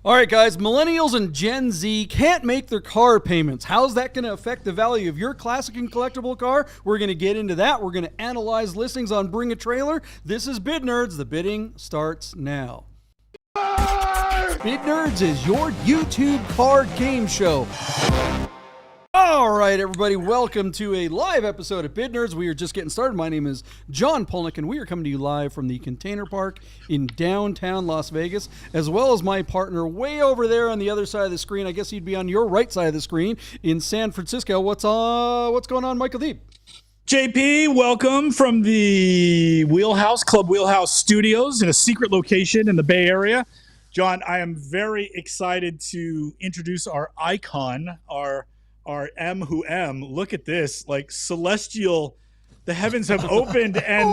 All right, guys, millennials and Gen Z can't make their car payments. How's that going to affect the value of your classic and collectible car? We're going to get into that. We're going to analyze listings on Bring a Trailer. This is Bid Nerds. The bidding starts now. Bid Nerds is your YouTube car game show. All right, everybody, welcome to a live episode of Bid Nerds. We are just getting started. My name is John Polnick, and we are coming to you live from the Container Park in downtown Las Vegas, as well as my partner way over there on the other side of the screen. I guess he'd be on your right side of the screen in San Francisco. What's going on, Michael Deep? JP, welcome from the Club Wheelhouse Studios in a secret location in the Bay Area. John, I am very excited to introduce our icon, our M who M. Look at this, like celestial. The heavens have opened, and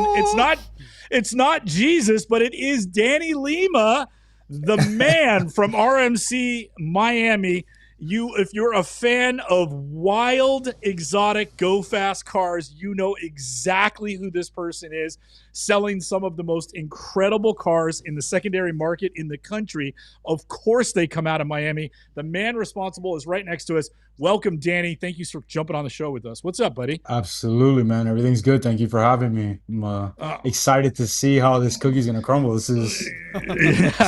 it's not Jesus, but it is Danny Lima, the man from RMC Miami. If you're a fan of wild, exotic, go-fast cars, you know exactly who this person is, selling some of the most incredible cars in the secondary market in the country. Of course they come out of Miami. The man responsible is right next to us. Welcome, Danny. Thank you for jumping on the show with us. What's up, buddy? Absolutely, man. Everything's good. Thank you for having me. I'm excited to see how this cookie's going to crumble. This is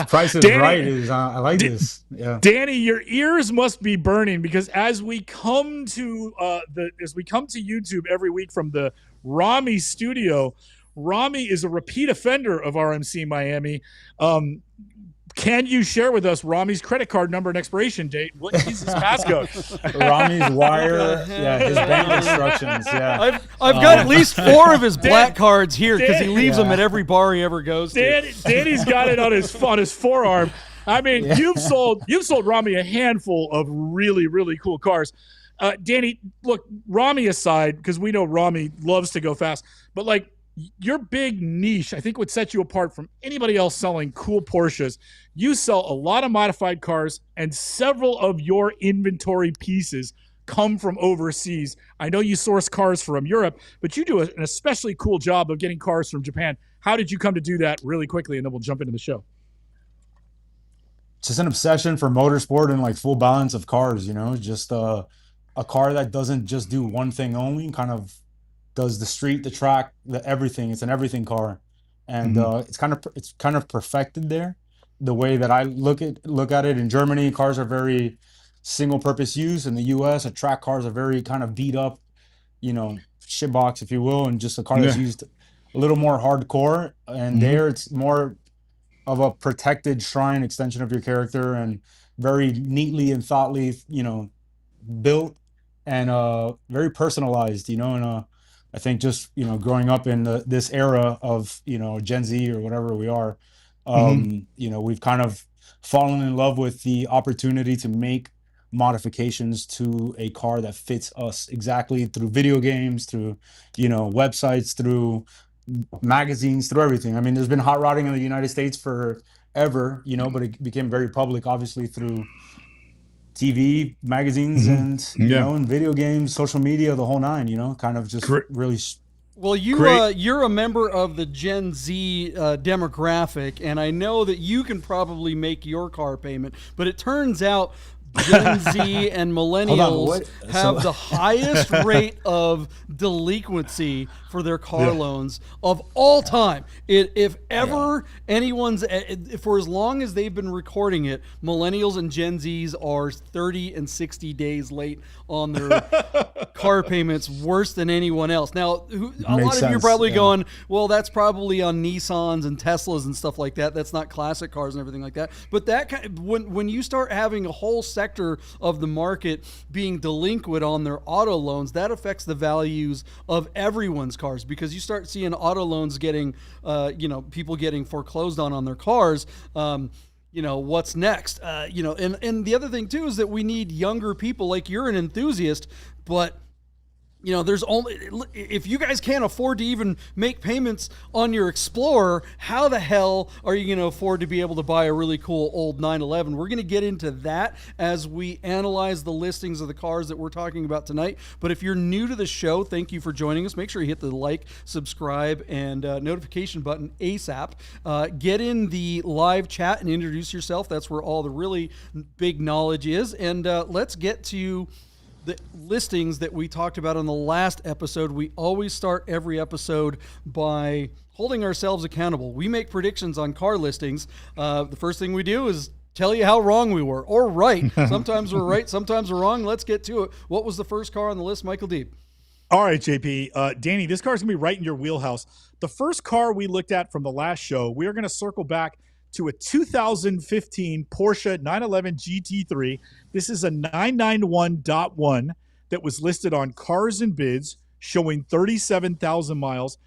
Price is Danny, Right. I like this. Yeah, Danny, your ears must be burning because as we come to YouTube every week from the Rami studio, Rami is a repeat offender of RMC Miami. Can you share with us Rami's credit card number and expiration date? What is his passcode? Rami's wire. Yeah, his bank instructions. Yeah, I've got at least 4 of his black cards here because he leaves them at every bar he ever goes to. Danny's got it on his forearm. I mean, you've sold Rami a handful of really, really cool cars. Danny, look, Rami aside, because we know Rami loves to go fast, but like your big niche, I think would set you apart from anybody else selling cool Porsches. You sell a lot of modified cars, and several of your inventory pieces come from overseas. I know you source cars from Europe, but you do an especially cool job of getting cars from Japan. How did you come to do that really quickly? And then we'll jump into the show. just an obsession for motorsport and like full balance of cars. Just a car that doesn't just do one thing only, kind of does the street, the track, the everything. It's an everything car, and it's kind of perfected there. The way that I look at it in Germany, cars are very single purpose use. In the US, track cars are very kind of beat up, shitbox, if you will, and just a car that's used a little more hardcore. And there it's more of a protected shrine extension of your character, and very neatly and thoughtfully, built, and very personalized, and I think just, growing up in this era of, Gen Z or whatever we are, we've kind of fallen in love with the opportunity to make modifications to a car that fits us exactly, through video games, through, websites, through magazines, through everything. I mean, there's been hot rodding in the United States forever, but it became very public, obviously, through TV, magazines, and and video games, social media, the whole nine. Kind of just really. Well, you're a member of the Gen Z demographic, and I know that you can probably make your car payment, but it turns out Gen Z and millennials have the highest rate of delinquency for their car loans of all time. If ever anyone's, for as long as they've been recording it, millennials and Gen Zs are 30 and 60 days late on their car payments, worse than anyone else. Now, a lot of you are probably going, well, that's probably on Nissans and Teslas and stuff like that. That's not classic cars and everything like that. But when you start having a whole sector of the market being delinquent on their auto loans, that affects the values of everyone's cars, because you start seeing auto loans getting, people getting foreclosed on their cars. What's next? And the other thing too is that we need younger people. Like, you're an enthusiast, but You know, there's only, if you guys can't afford to even make payments on your Explorer, how the hell are you going to afford to be able to buy a really cool old 911? We're going to get into that as we analyze the listings of the cars that we're talking about tonight. But if you're new to the show, thank you for joining us. Make sure you hit the like, subscribe, and notification button ASAP. Get in the live chat and introduce yourself. That's where all the really big knowledge is. And let's get to the listings that we talked about on the last episode. We always start every episode by holding ourselves accountable. We make predictions on car listings. The first thing we do is tell you how wrong we were, or right. Sometimes we're right, sometimes we're wrong. Let's get to it. What was the first car on the list, Michael D? All right, JP. Danny, this car's going to be right in your wheelhouse. The first car we looked at from the last show, we are going to circle back to a 2015 Porsche 911 GT3. This is a 991.1 that was listed on Cars and Bids, showing 37,000 miles.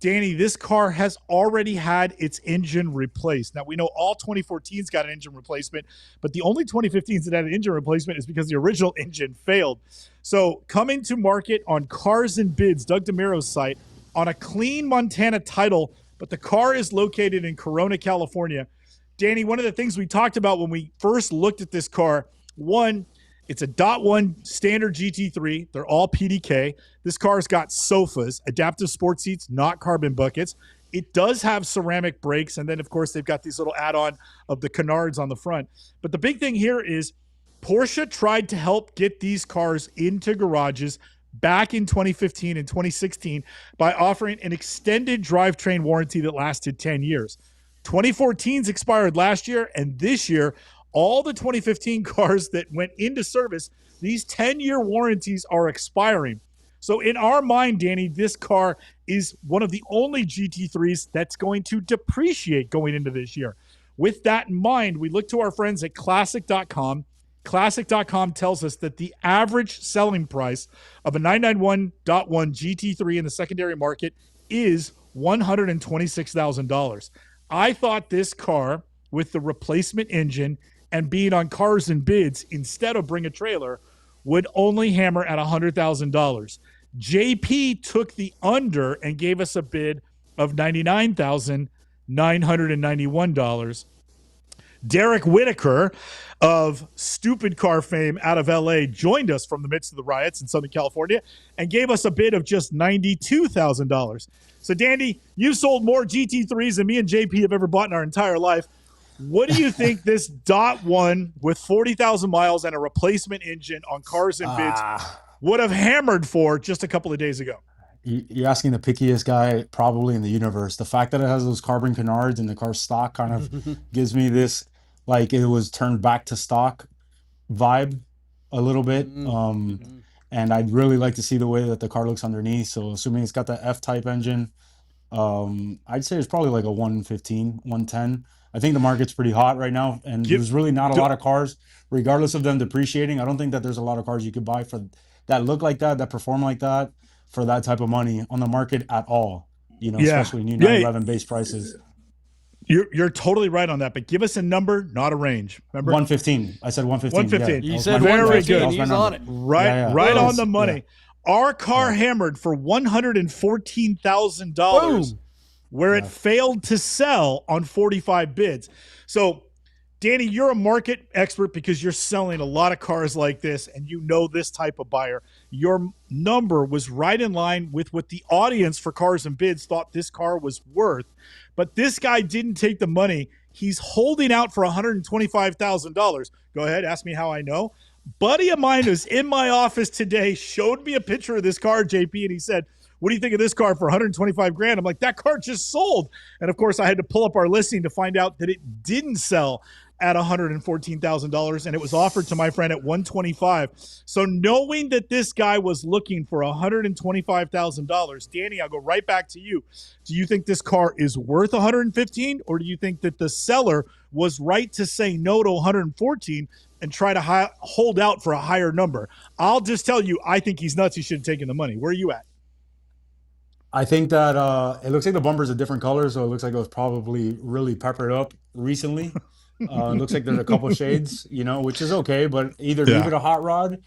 Danny, this car has already had its engine replaced. Now, we know all 2014s got an engine replacement, but the only 2015s that had an engine replacement is because the original engine failed. So coming to market on Cars and Bids, Doug DeMiro's site, on a clean Montana title, but the car is located in Corona, California. Danny, one of the things we talked about when we first looked at this car, one, it's a .1 standard GT3. They're all PDK. This car's got sofas, adaptive sports seats, not carbon buckets. It does have ceramic brakes, and then, of course, they've got these little add-on of the canards on the front. But the big thing here is Porsche tried to help get these cars into garages back in 2015 and 2016 by offering an extended drivetrain warranty that lasted 10 years. 2014's expired last year, and this year, all the 2015 cars that went into service, these 10-year warranties are expiring. So in our mind, Danny, this car is one of the only GT3s that's going to depreciate going into this year. With that in mind, we look to our friends at Classic.com. Classic.com tells us that the average selling price of a 991.1 GT3 in the secondary market is $126,000. I thought this car, with the replacement engine and being on Cars and Bids instead of Bring a Trailer, would only hammer at $100,000. JP took the under and gave us a bid of $99,991. Derek Whitaker of Stupid Car fame out of LA joined us from the midst of the riots in Southern California and gave us a bid of just $92,000. So, Dandy, you've sold more GT3s than me and JP have ever bought in our entire life. What do you think this .1 with 40,000 miles and a replacement engine on Cars and Bids would have hammered for just a couple of days ago? You're asking the pickiest guy probably in the universe. The fact that it has those carbon canards and the car stock kind of gives me this, like it was turned back to stock vibe a little bit. And I'd really like to see the way that the car looks underneath. So assuming it's got the F-type engine, I'd say it's probably like a 115, 110. I think the market's pretty hot right now, and there's really not a lot of cars, regardless of them depreciating. I don't think that there's a lot of cars you could buy for that look like that perform like that, for that type of money on the market at all, you know, especially new 911 base prices. You're totally right on that, but give us a number, not a range. Remember? 115. I said 115. 115. Yeah, you said very good. He's on it. Right on the money. Yeah. Our car hammered for $114,000 where it failed to sell on 45 bids. So, Danny, you're a market expert because you're selling a lot of cars like this and you know this type of buyer. Your number was right in line with what the audience for Cars and Bids thought this car was worth. But this guy didn't take the money. He's holding out for $125,000. Go ahead, ask me how I know. Buddy of mine who's in my office today showed me a picture of this car, JP, and he said, "What do you think of this car for 125 grand?" I'm like, that car just sold. And of course, I had to pull up our listing to find out that it didn't sell at $114,000, and it was offered to my friend at $125,000. So knowing that this guy was looking for $125,000, Danny, I'll go right back to you. Do you think this car is worth $115,000, or do you think that the seller was right to say no to $114,000 and try to hold out for a higher number? I'll just tell you, I think he's nuts. He should have taken the money. Where are you at? I think that it looks like the bumper's a different color, so it looks like it was probably really peppered up recently. It looks like there's a couple shades, you know, which is okay, but either leave it a hot rod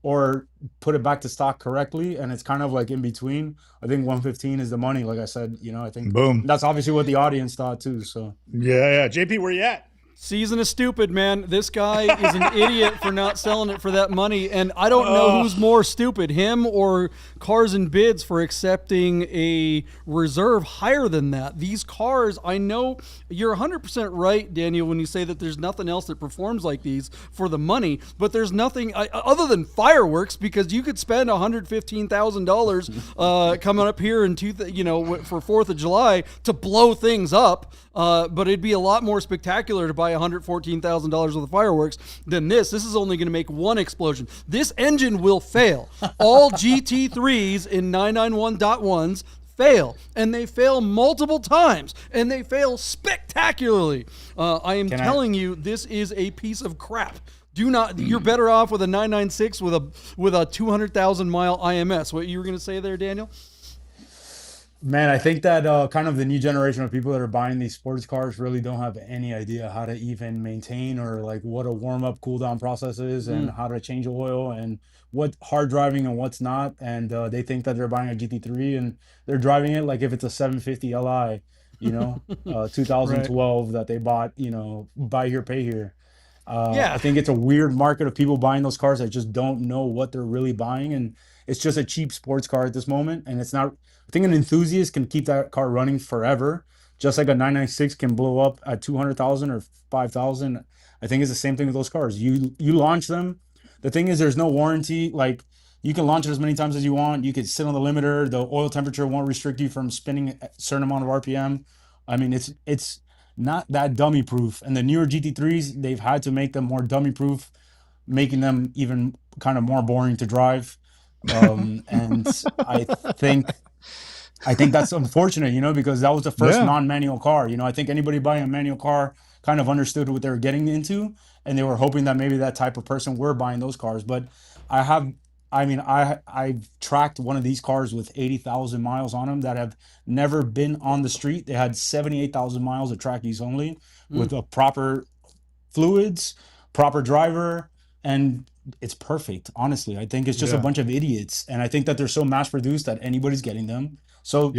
or put it back to stock correctly, and it's kind of like in between. I think 115 is the money. Like I said, I think Boom. that's obviously what the audience thought too. So Yeah. JP, where you at? Season is stupid, man. This guy is an idiot for not selling it for that money. And I don't know who's more stupid, him or Cars and Bids for accepting a reserve higher than that. These cars, I know you're 100% right, Daniel, when you say that there's nothing else that performs like these for the money, but there's nothing other than fireworks, because you could spend $115,000 coming up here in for 4th of July to blow things up. But it'd be a lot more spectacular to buy $114,000 worth of fireworks than this. This is only going to make one explosion. This engine will fail. All GT3s in 991.1s fail, and they fail multiple times, and they fail spectacularly. I am telling you, this is a piece of crap. Do not. You're better off with a 996 with a 200,000 mile IMS. What you were going to say there, Daniel? Man, I think that kind of the new generation of people that are buying these sports cars really don't have any idea how to even maintain, or like what a warm-up, cool-down process is, and how to change oil, and what hard driving and what's not. And they think that they're buying a GT3 and they're driving it like if it's a 750 Li, 2012 right, that they bought, buy here, pay here. I think it's a weird market of people buying those cars that just don't know what they're really buying, and it's just a cheap sports car at this moment. And it's not. I think an enthusiast can keep that car running forever, just like a 996 can blow up at 200,000 or 5,000. I think it's the same thing with those cars. You launch them. The thing is, there's no warranty. Like, you can launch it as many times as you want. You could sit on the limiter. The oil temperature won't restrict you from spinning a certain amount of RPM. I mean, it's not that dummy proof. And the newer GT3s, they've had to make them more dummy proof, making them even kind of more boring to drive. And I think that's unfortunate, because that was the first non-manual car. I think anybody buying a manual car kind of understood what they were getting into, and they were hoping that maybe that type of person were buying those cars. But I've tracked one of these cars with 80,000 miles on them that have never been on the street. They had 78,000 miles of track use only, with a proper fluids, proper driver, and it's perfect. Honestly, I think it's just a bunch of idiots, and I think that they're so mass produced that anybody's getting them. So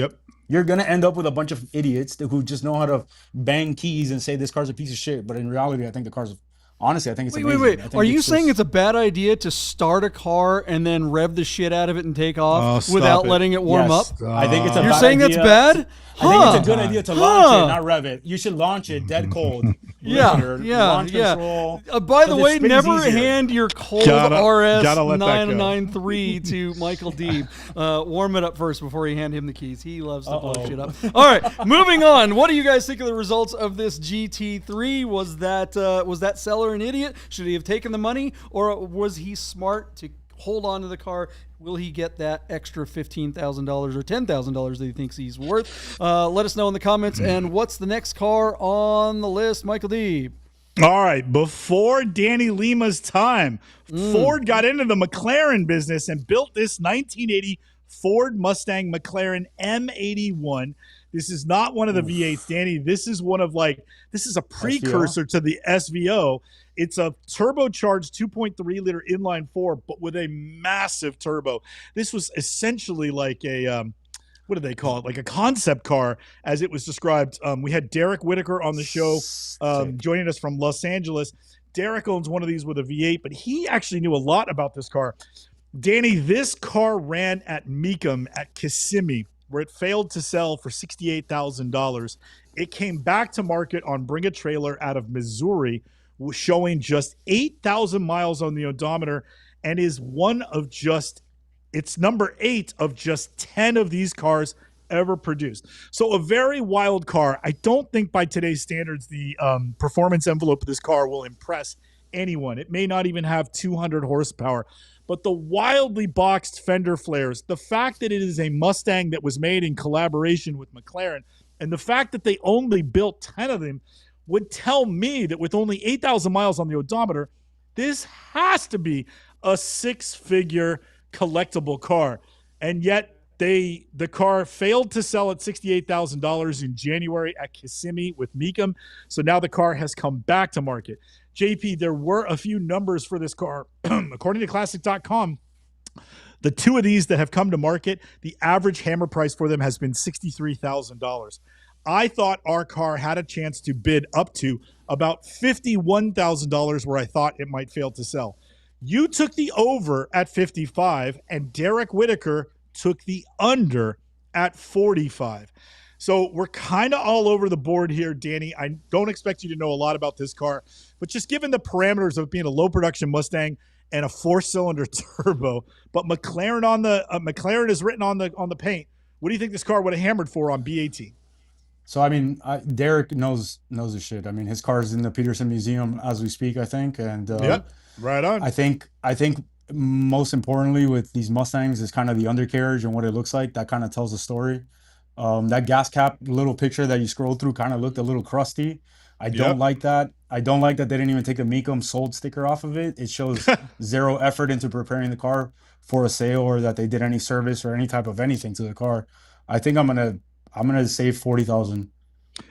you're gonna end up with a bunch of idiots who just know how to bang keys and say this car's a piece of shit. But in reality, I think the car's honestly, I think it's amazing. Wait. Are you saying it's a bad idea to start a car and then rev the shit out of it and take off without letting it warm up? I think it's a You're bad saying idea. that's bad? I think it's a good idea to launch it, not rev it. You should launch it dead cold. Launch control. By the way, never hand your cold RS 993 to Michael Deeb. Warm it up first before you hand him the keys. He loves to blow shit up. All right, moving on. What do you guys think of the results of this GT3? Was that seller an idiot? Should he have taken the money, or was he smart to hold on to the car? Will he get that extra $15,000 or $10,000 that he thinks he's worth? Let us know in the comments. And what's the next car on the list, Michael D? All right. Before Danny Lima's time, Ford got into the McLaren business and built this 1980 Ford Mustang McLaren M-81. This is not one of the V8s, Danny. This is this is a precursor to the SVO. It's a turbocharged 2.3 liter inline four, but with a massive turbo. This was essentially like a, what do they call it? Like a concept car, as it was described. We had Derek Whitaker on the show, joining us from Los Angeles. Derek owns one of these with a V8, but he actually knew a lot about this car. Danny, this car ran at Mecum at Kissimmee, where it failed to sell for $68,000. It came back to market on Bring a Trailer out of Missouri, showing just 8,000 miles on the odometer, and is it's number 8 of just 10 of these cars ever produced. So a very wild car. I don't think by today's standards, the performance envelope of this car will impress anyone. It may not even have 200 horsepower. But the wildly boxed fender flares, the fact that it is a Mustang that was made in collaboration with McLaren, and the fact that they only built 10 of them would tell me that with only 8,000 miles on the odometer, this has to be a 6-figure collectible car. And yet The car failed to sell at $68,000 in January at Kissimmee with Mecum. So now the car has come back to market. JP, there were a few numbers for this car. According to classic.com, the two of these that have come to market, the average hammer price for them has been $63,000. I thought our car had a chance to bid up to about $51,000 where I thought it might fail to sell. You took the over at 55 and Derek Whitaker took the under at 45. So we're kind of all over the board here, Danny. I don't expect you to know a lot about this car, but just given the parameters of being a low production Mustang and a 4-cylinder turbo, but McLaren on the McLaren is written on the paint. What do you think this car would have hammered for on BAT? So I mean, Derek knows his shit. I mean, his car is in the Peterson Museum as we speak, I think, and yep, right on. I think most importantly with these Mustangs is kind of the undercarriage and what it looks like. That kind of tells the story. That gas cap little picture that you scrolled through kind of looked a little crusty. I don't like that. I don't like that they didn't even take a Mecum sold sticker off of it. It shows zero effort into preparing the car for a sale or that they did any service or any type of anything to the car. I think I'm gonna save 40,000.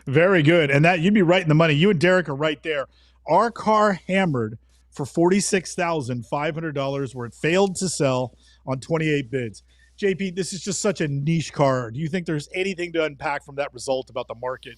Very good, and that you'd be right in the money. You and Derek are right there. Our car hammered for $46,500 where it failed to sell on 28 bids. JP, this is just such a niche car. Do you think there's anything to unpack from that result about the market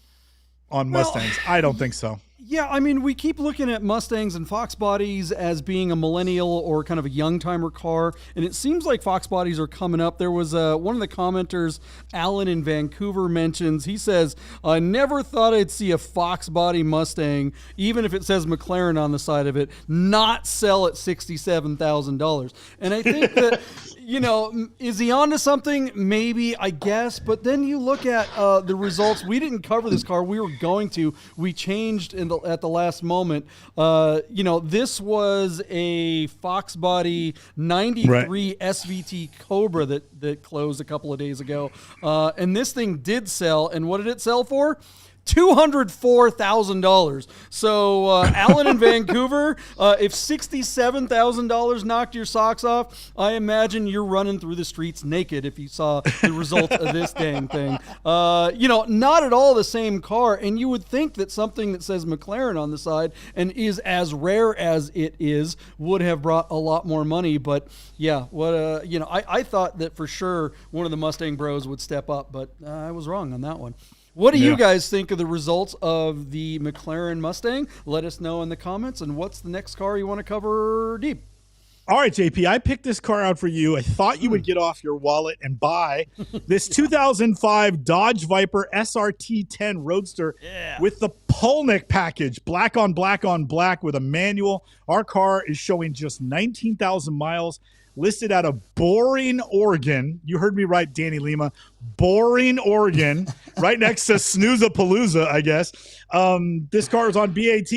on Mustangs? I don't think so. Yeah, I mean, we keep looking at Mustangs and Fox bodies as being a millennial or kind of a young timer car, and it seems like Fox bodies are coming up. There was one of the commenters, Alan in Vancouver, mentions, he says, I never thought I'd see a Fox body Mustang, even if it says McLaren on the side of it, not sell at $67,000. And I think that, you know, is he onto something? Maybe, I guess. But then you look at the results. We didn't cover this car. We were going to. We changed at the last moment. You know, this was a Fox body 93 SVT Cobra that closed a couple of days ago. And this thing did sell. And what did it sell for? $204,000. So Alan in Vancouver, if $67,000 knocked your socks off, I imagine you're running through the streets naked if you saw the result of this dang thing. You know, not at all the same car, and you would think that something that says McLaren on the side and is as rare as it is would have brought a lot more money. But yeah, what you know, I thought that for sure one of the Mustang bros would step up, but I was wrong on that one. What do you guys think of the results of the McLaren Mustang? Let us know in the comments. And what's the next car you want to cover deep? All right, JP, I picked this car out for you. I thought you would get off your wallet and buy this 2005 Dodge Viper SRT-10 Roadster with the Polnick package, black on black on black with a manual. Our car is showing just 19,000 miles. Listed out of Boring, Oregon. You heard me right, Danny Lima. Boring, Oregon, right next to Snoozapalooza, I guess. This car is on BAT.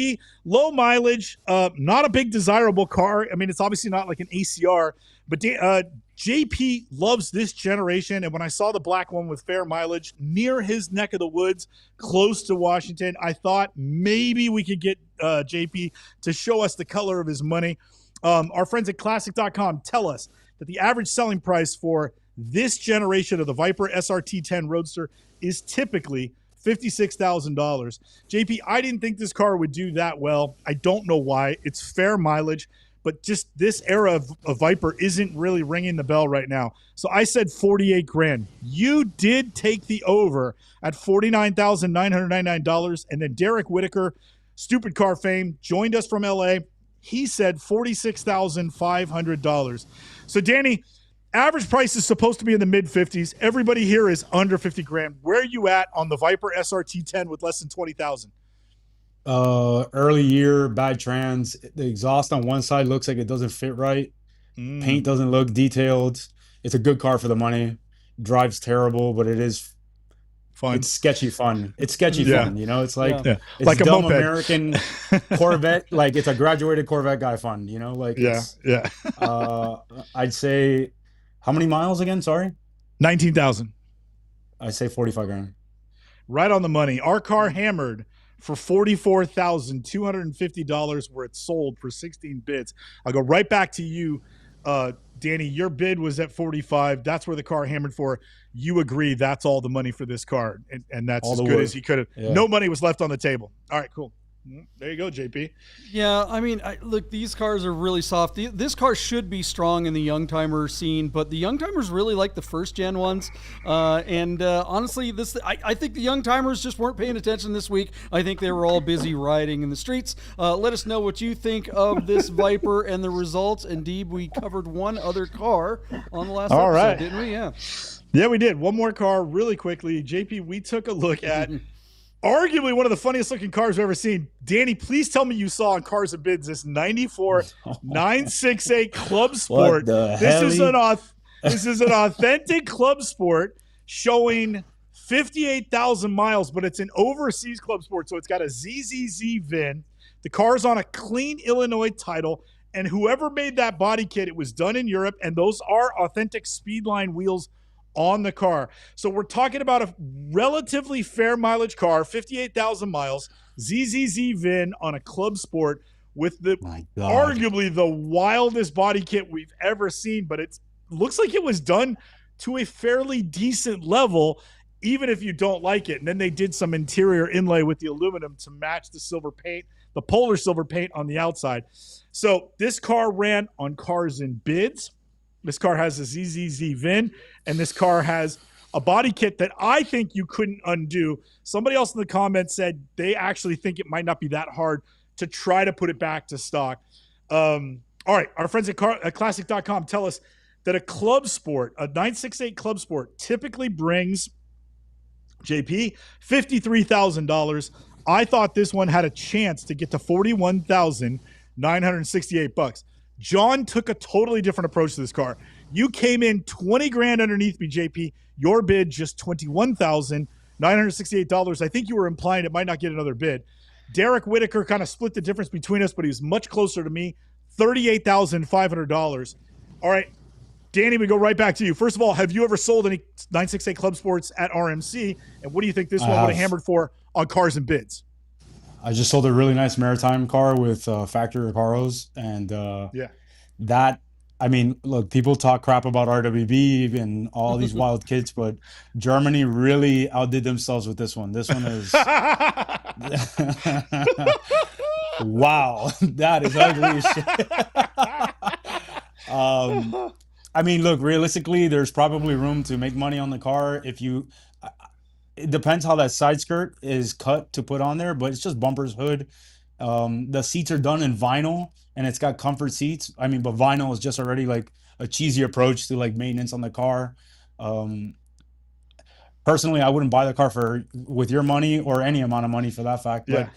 Low mileage, not a big desirable car. I mean, it's obviously not like an ACR, but JP loves this generation. And when I saw the black one with fair mileage near his neck of the woods, close to Washington, I thought maybe we could get JP to show us the color of his money. Our friends at classic.com tell us that the average selling price for this generation of the Viper SRT-10 Roadster is typically $56,000. JP, I didn't think this car would do that well. I don't know why. It's fair mileage, but just this era of Viper isn't really ringing the bell right now. So I said 48 grand. You did take the over at $49,999. And then Derek Whitaker, Stupid Car fame, joined us from LA. He said $46,500. So, Danny, average price is supposed to be in the mid-50s. Everybody here is under 50 grand. Where are you at on the Viper SRT-10 with less than 20,000? Early year, bad trans. The exhaust on one side looks like it doesn't fit right. Paint doesn't look detailed. It's a good car for the money. Drives terrible, but it is fun. It's sketchy fun. It's sketchy fun, you know? It's like it's like a dumb moped. American Corvette. Like it's a graduated Corvette guy fun, you know? Like I'd say, how many miles again? Sorry? 19,000. I say 45 grand. Right on the money. Our car hammered for $44,250 where it sold for 16 bids. I'll go right back to you. Danny, your bid was at 45. That's where the car hammered for. You agree that's all the money for this car, and that's as good as he could have. Yeah. No money was left on the table. All right, cool. There you go, JP. Yeah, I mean, look, these cars are really soft. This car should be strong in the youngtimer scene, but the youngtimers really like the first-gen ones. Honestly, I think the youngtimers just weren't paying attention this week. I think they were all busy riding in the streets. Let us know what you think of this Viper and the results. Indeed, we covered one other car on the last episode, didn't we? Yeah. Yeah, we did. One more car really quickly. JP, we took a look at arguably one of the funniest looking cars I've ever seen. Danny, please tell me you saw on Cars and Bids this 94 968 Club Sport. This is an authentic Club Sport showing 58,000 miles, but it's an overseas Club Sport, so it's got a ZZZ VIN. The car's on a clean Illinois title, and whoever made that body kit, it was done in Europe, and those are authentic Speedline wheels on the car. So we're talking about a relatively fair mileage car, 58,000 miles, ZZZ VIN on a Club Sport with arguably the wildest body kit we've ever seen, but it looks like it was done to a fairly decent level, even if you don't like it. And then they did some interior inlay with the aluminum to match the silver paint, the polar silver paint on the outside. So this car ran on Cars and Bids. This car has a ZZZ VIN, and this car has a body kit that I think you couldn't undo. Somebody else in the comments said they actually think it might not be that hard to try to put it back to stock. All right, our friends at Classic.com tell us that a Club Sport, a 968 Club Sport, typically brings, JP, $53,000. I thought this one had a chance to get to $41,968. John took a totally different approach to this car. You came in 20 grand underneath me, JP. Your bid just $21,968. I think you were implying it might not get another bid. Derek Whitaker kind of split the difference between us, but he was much closer to me, $38,500. All right, Danny, we go right back to you. First of all, have you ever sold any 968 Club Sports at RMC? And what do you think this one would have hammered for on Cars and Bids? I just sold a really nice maritime car with factory Recaros, and that, I mean, look, people talk crap about RWB and all these wild kits, but Germany really outdid themselves with this one. This one is wow, that is ugly as shit. I mean, look, realistically, there's probably room to make money on the car if you. It depends how that side skirt is cut to put on there, but it's just bumpers, hood. The seats are done in vinyl, and it's got comfort seats. I mean, but vinyl is just already like a cheesy approach to like maintenance on the car. Personally, I wouldn't buy the car with your money or any amount of money for that fact. But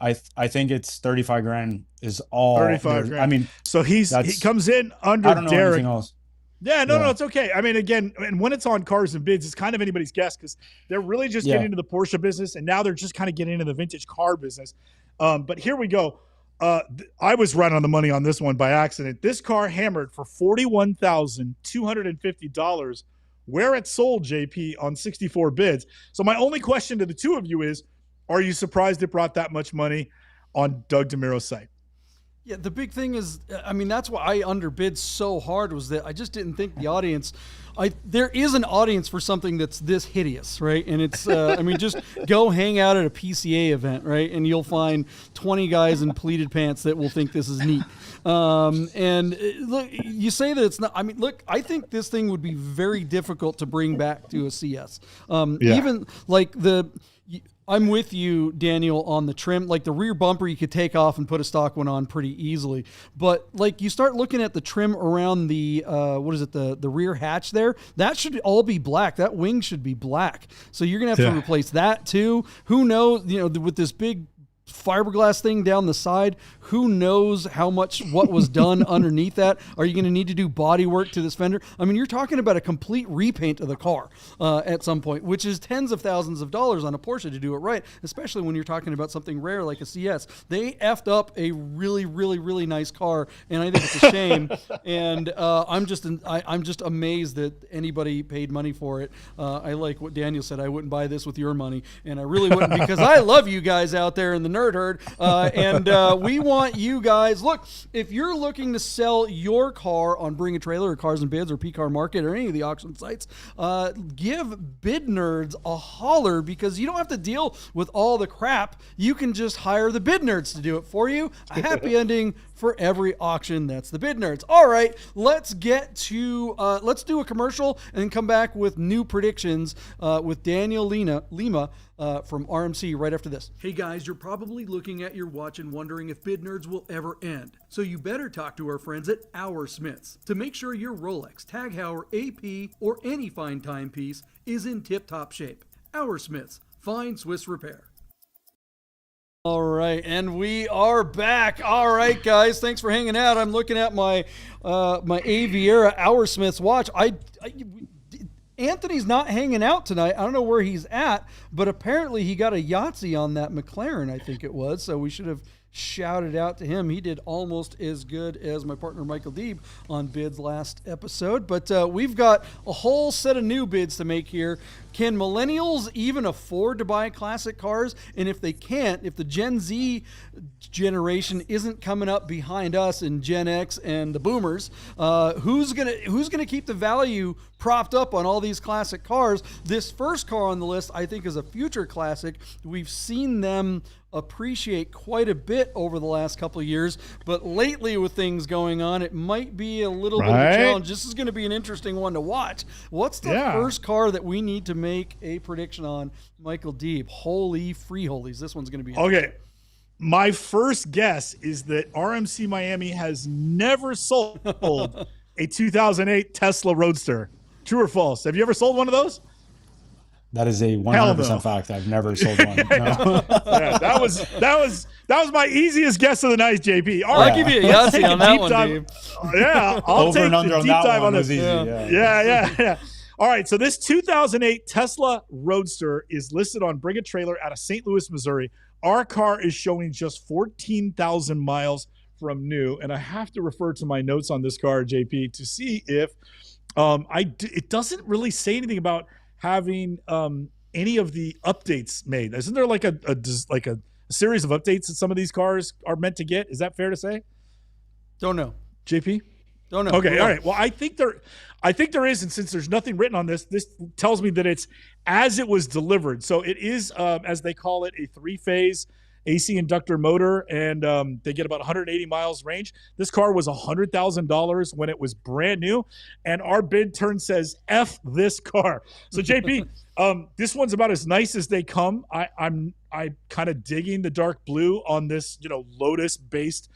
I think it's 35 grand is all. 35 grand. I mean, so he comes in under I don't know Derek. Anything else. Yeah, no, it's okay. I mean, again, and when it's on Cars and Bids, it's kind of anybody's guess because they're really just getting into the Porsche business, and now they're just kind of getting into the vintage car business. But here we go. I was right on the money on this one by accident. This car hammered for $41,250. Where it sold, JP, on 64 bids. So my only question to the two of you is, are you surprised it brought that much money on Doug DeMiro's site? Yeah, the big thing is, I mean, that's why I underbid so hard, was that I just didn't think the audience, there is an audience for something that's this hideous, right? And it's, I mean, just go hang out at a PCA event, right? And you'll find 20 guys in pleated pants that will think this is neat. And look, you say that it's not, I mean, look, I think this thing would be very difficult to bring back to a CS. Even like I'm with you, Daniel, on the trim. Like the rear bumper, you could take off and put a stock one on pretty easily. But like you start looking at the trim around the, the rear hatch there, that should all be black. That wing should be black. So you're going to have to replace that too. Who knows, with this big fiberglass thing down the side, who knows what was done underneath that? Are you going to need to do body work to this fender? I mean, you're talking about a complete repaint of the car at some point, which is tens of thousands of dollars on a Porsche to do it right, especially when you're talking about something rare like a CS. They effed up a really, really, really nice car, and I think it's a shame. And I'm just amazed that anybody paid money for it. I like what Daniel said. I wouldn't buy this with your money, and I really wouldn't, because I love you guys out there in the nerd herd. And we want you guys, look, if you're looking to sell your car on Bring a Trailer or Cars and Bids or P-Car Market or any of the auction sites, give Bid Nerds a holler, because you don't have to deal with all the crap. You can just hire the Bid Nerds to do it for you. A happy ending for every auction. That's the Bid Nerds. All right, let's get to let's do a commercial and then come back with new predictions with Daniel Lima from RMC right after this. Hey guys, you're probably looking at your watch and wondering if Bid Nerds will ever end. So you better talk to our friends at Our Smiths to make sure your Rolex, Tag Heuer, AP, or any fine timepiece is in tip-top shape. Our Smiths, fine Swiss repair. All right, and we are back. All right, guys, thanks for hanging out. I'm looking at my my Aviera Our Smiths watch. Anthony's not hanging out tonight. I don't know where he's at, but apparently he got a Yahtzee on that McLaren, I think it was. So we should have shouted out to him. He did almost as good as my partner Michael Deeb on bids last episode. But we've got a whole set of new bids to make here. Can millennials even afford to buy classic cars? And if they can't, if the Gen Z generation isn't coming up behind us in Gen X and the boomers, who's gonna keep the value propped up on all these classic cars? This first car on the list, I think, is a future classic. We've seen them appreciate quite a bit over the last couple of years, but lately with things going on, it might be a little bit of a challenge. This is going to be an interesting one to watch. What's the first car that we need to make a prediction on, Michael Deeb? Holy freeholies, this one's going to be okay. My first guess is that RMC Miami has never sold a 2008 Tesla Roadster. True or false? Have you ever sold one of those? That is a 100% fact. I've never sold one. No. Yeah, that was my easiest guess of the night, JP. All right, I'll give you a Yahtzee on that one, Dave. Yeah, I'll take the deep dive on this. Easy. Yeah. All right, so this 2008 Tesla Roadster is listed on Bring a Trailer out of St. Louis, Missouri. Our car is showing just 14,000 miles from new, and I have to refer to my notes on this car, JP, to see if it doesn't really say anything about having any of the updates made. Isn't there like a series of updates that some of these cars are meant to get? Is that fair to say? Don't know. JP? Don't know. Okay, all right. Well, I think there is, and since there's nothing written on this tells me that it's as it was delivered. So it is, as they call it, a 3-phase AC inductor motor, and they get about 180 miles range. This car was $100,000 when it was brand new, and our bid turn says F this car. So JP, this one's about as nice as they come. I'm kind of digging the dark blue on this, Lotus-based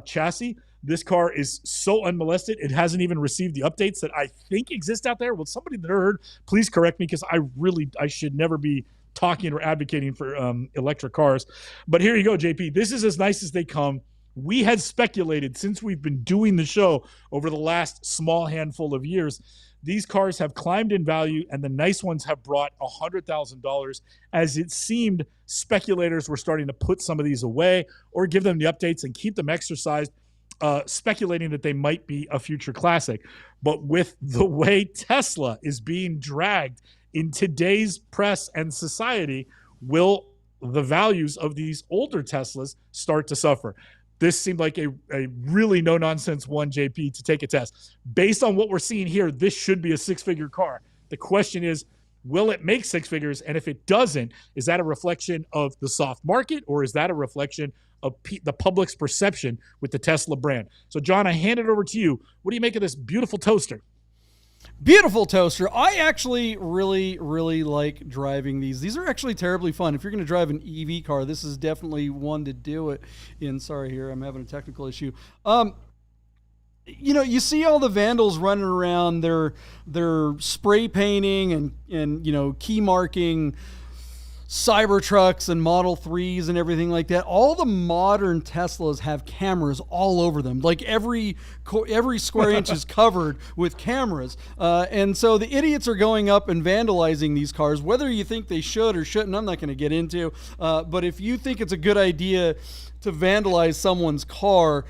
chassis. This car is so unmolested. It hasn't even received the updates that I think exist out there. Will somebody that heard, please correct me, because I should never be talking or advocating for electric cars. But here you go, JP. This is as nice as they come. We had speculated since we've been doing the show over the last small handful of years, these cars have climbed in value, and the nice ones have brought $100,000, as it seemed speculators were starting to put some of these away or give them the updates and keep them exercised, speculating that they might be a future classic. But with the way Tesla is being dragged in today's press and society, will the values of these older Teslas start to suffer? This seemed like a really no-nonsense one, JP, to take a test. Based on what we're seeing here, this should be a 6-figure car. The question is, will it make 6 figures? And if it doesn't, is that a reflection of the soft market, or is that a reflection of the public's perception with the Tesla brand? So, John, I hand it over to you. What do you make of this beautiful toaster? Beautiful toaster. I actually really, really like driving these. These are actually terribly fun. If you're going to drive an EV car, this is definitely one to do it in. Sorry here, I'm having a technical issue. You see all the vandals running around. They're spray painting and key marking Cybertrucks and Model 3s and everything like that. All the modern Teslas have cameras all over them. Like every square inch is covered with cameras. And so the idiots are going up and vandalizing these cars, whether you think they should or shouldn't, I'm not going to get into. But if you think it's a good idea to vandalize someone's car,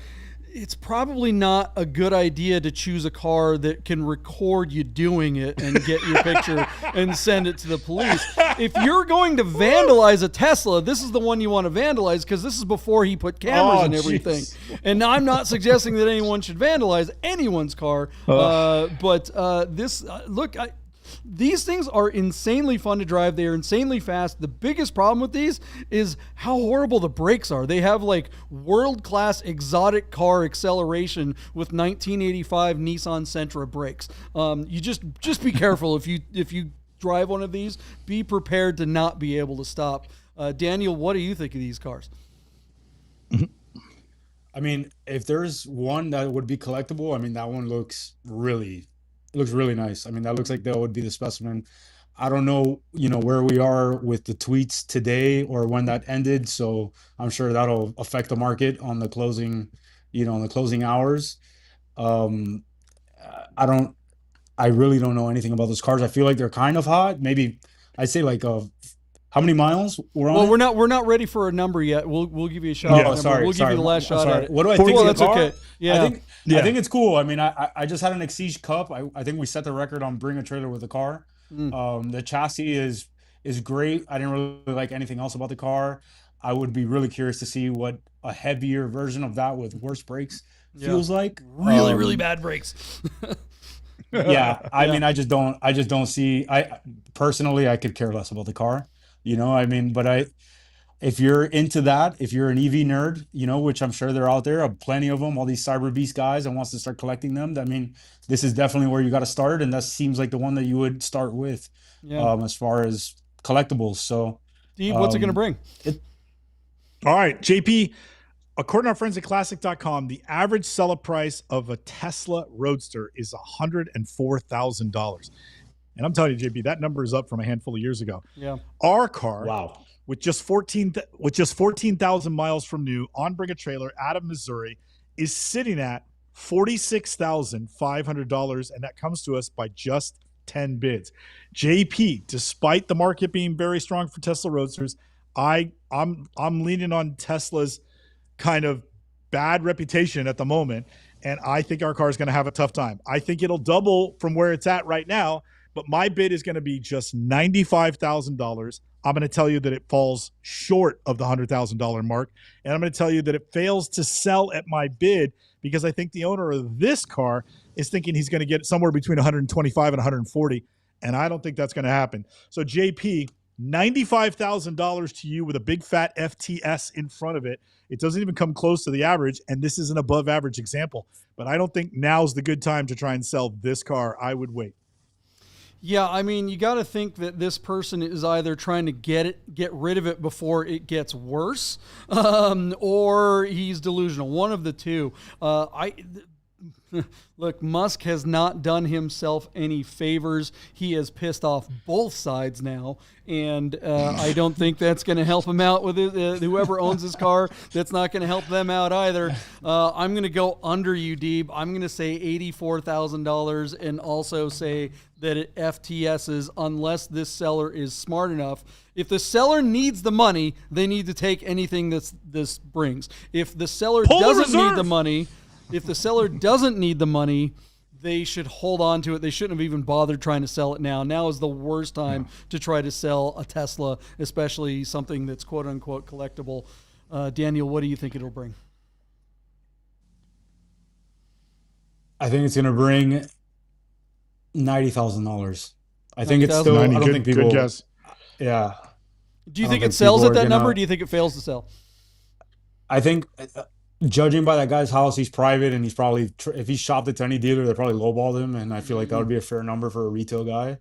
it's probably not a good idea to choose a car that can record you doing it and get your picture and send it to the police. If you're going to vandalize a Tesla, this is the one you want to vandalize, because this is before he put cameras and everything. And I'm not suggesting that anyone should vandalize anyone's car, these things are insanely fun to drive. They are insanely fast. The biggest problem with these is how horrible the brakes are. They have like world-class exotic car acceleration with 1985 Nissan Sentra brakes. You just be careful if you drive one of these. Be prepared to not be able to stop. Daniel, what do you think of these cars? I mean, if there's one that would be collectible, I mean, that one looks really nice. I mean, that looks like that would be the specimen. I don't know, where we are with the tweets today or when that ended. So I'm sure that'll affect the market on the closing, on the closing hours. I really don't know anything about those cars. I feel like they're kind of hot. Maybe I'd say like how many miles we're on? Well, we're not ready for a number yet. We'll give you a shot. Oh, sorry. We'll give you the last shot at it. What do I think of the car? Okay. Yeah. I think it's cool. I mean, I just had an Exige Cup. I think we set the record on bring a trailer with the car. The chassis is great. I didn't really like anything else about the car. I would be really curious to see what a heavier version of that with worse brakes feels like. Really bad brakes. Yeah. I mean, I just don't see. I personally, I could care less about the car. I mean, but if you're into that, if you're an EV nerd, which I'm sure they're out there, plenty of them, all these Cyber Beast guys and wants to start collecting them. I mean, this is definitely where you got to start. And that seems like the one that you would start with as far as collectibles. So, Steve, what's it going to bring? All right, JP, according to our friends at classic.com, the average seller price of a Tesla Roadster is $104,000. And I'm telling you, JP, that number is up from a handful of years ago. Yeah. Our car, with just 14,000 miles from new, on Bring a Trailer out of Missouri, is sitting at $46,500, and that comes to us by just 10 bids. JP, despite the market being very strong for Tesla Roadsters, I'm leaning on Tesla's kind of bad reputation at the moment, and I think our car is going to have a tough time. I think it'll double from where it's at right now, but my bid is going to be just $95,000. I'm going to tell you that it falls short of the $100,000 mark, and I'm going to tell you that it fails to sell at my bid because I think the owner of this car is thinking he's going to get somewhere between 125 and 140, and I don't think that's going to happen. So JP, $95,000 to you with a big fat FTS in front of it. It doesn't even come close to the average, and this is an above average example, but I don't think now's the good time to try and sell this car. I would wait. Yeah, I mean, you got to think that this person is either trying to get rid of it before it gets worse, or he's delusional. One of the two. Look, Musk has not done himself any favors. He has pissed off both sides now, and I don't think that's going to help him out with it. Whoever owns his car, that's not going to help them out either. I'm going to go under you, Deeb. I'm going to say $84,000 and also say that it FTSs unless this seller is smart enough. If the seller needs the money, they need to take anything this brings. If the seller doesn't need the money... If the seller doesn't need the money, they should hold on to it. They shouldn't have even bothered trying to sell it now. Now is the worst time to try to sell a Tesla, especially something that's quote-unquote collectible. Daniel, what do you think it'll bring? I think it's going to bring $90,000. I think it's still, 90, I don't think people... Good guess. Yeah. Do you think it sells at that number, or do you think it fails to sell? I think... Judging by that guy's house, he's private, and he's probably, if he shopped it to any dealer, they probably lowballed him, and I feel like that would be a fair number for a retail guy.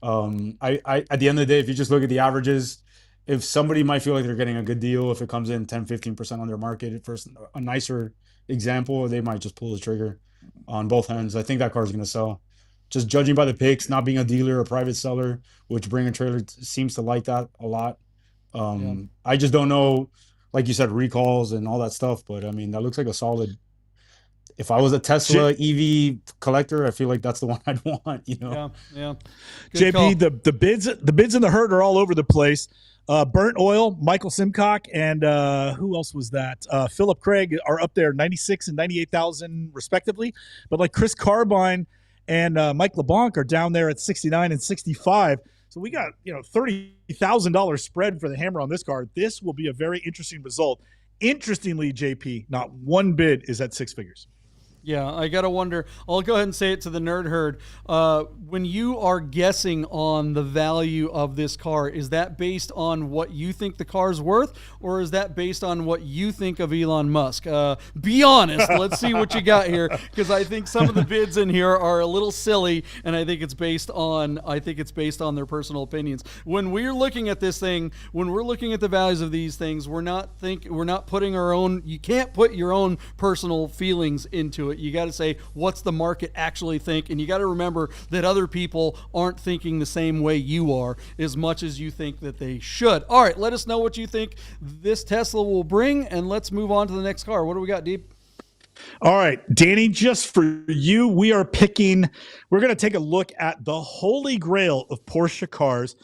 At the end of the day, if you just look at the averages, if somebody might feel like they're getting a good deal, if it comes in 10-15% on their market, for a nicer example, they might just pull the trigger on both ends. I think that car is going to sell. Just judging by the pics, not being a dealer or private seller, which Bring a Trailer seems to like that a lot. I just don't know. Like you said, recalls and all that stuff. But I mean, that looks like a solid. If I was a Tesla EV collector, I feel like that's the one I'd want. Yeah. Good JP, call. the bids in the herd are all over the place. Burnt Oil, Michael Simcock, and who else was that? Philip Craig are up there, 96 and 98,000 respectively. But like Chris Carbine and Mike LeBlanc are down there at 69 and 65. So we got, $30,000 spread for the hammer on this car. This will be a very interesting result. Interestingly, JP, not one bid is at six figures. Yeah, I got to wonder. I'll go ahead and say it to the nerd herd. When you are guessing on the value of this car, is that based on what you think the car's worth, or is that based on what you think of Elon Musk? Be honest. Let's see what you got here, because I think some of the bids in here are a little silly, and I think it's based on their personal opinions. When we're looking at this thing, when we're looking at the values of these things, we're not putting our own. You can't put your own personal feelings into it. You got to say, what's the market actually think? And you got to remember that other people aren't thinking the same way you are as much as you think that they should. All right, let us know what you think this Tesla will bring, and let's move on to the next car. What do we got, Deep? All right, Danny, just for you, we're going to take a look at the holy grail of Porsche cars.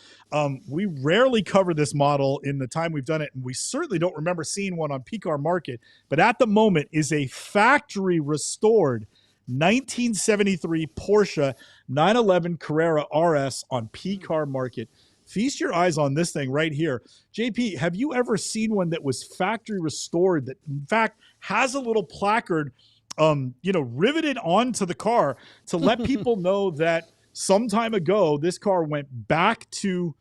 We rarely cover this model in the time we've done it, and we certainly don't remember seeing one on PCAR Market, but at the moment is a factory restored 1973 Porsche 911 Carrera RS on PCAR Market. Feast your eyes on this thing right here. JP, have you ever seen one that was factory restored that, in fact, has a little placard, riveted onto the car to let people know that some time ago this car went back to